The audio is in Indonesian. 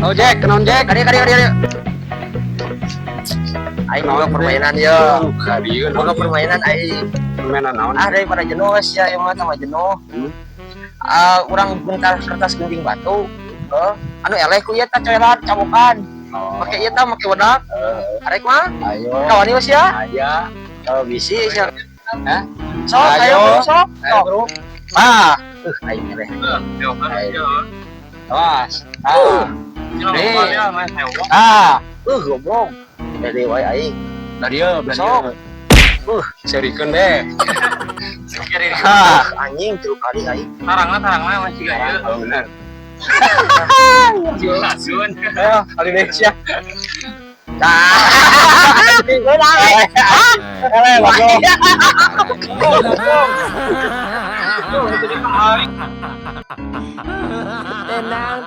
Oh Jack, kenaon Jack? Kadi. Aing mau permainan ya. Kadieu Mau permainan aing. permainan naon? Daripada jenuh ya yang mah sama jenuh. Urang bentar kertas gunting batu. Anu eleh ku ieu teh coelat cabokan. Make ieu teh make wedak. Arek mah. Ayo. Kawan ieu sia. Aya. Kalau bisi sia. Hah? Sok ayo sok. Sok. Aing eleh. Awas. Goblok. Dari wae aing. Dari ieu Sok. serikeun deh. Anjing 3 kali aing. Tarangna masih gaya. Oh benar. Lasun. Ayo, Indonesia. Tenang.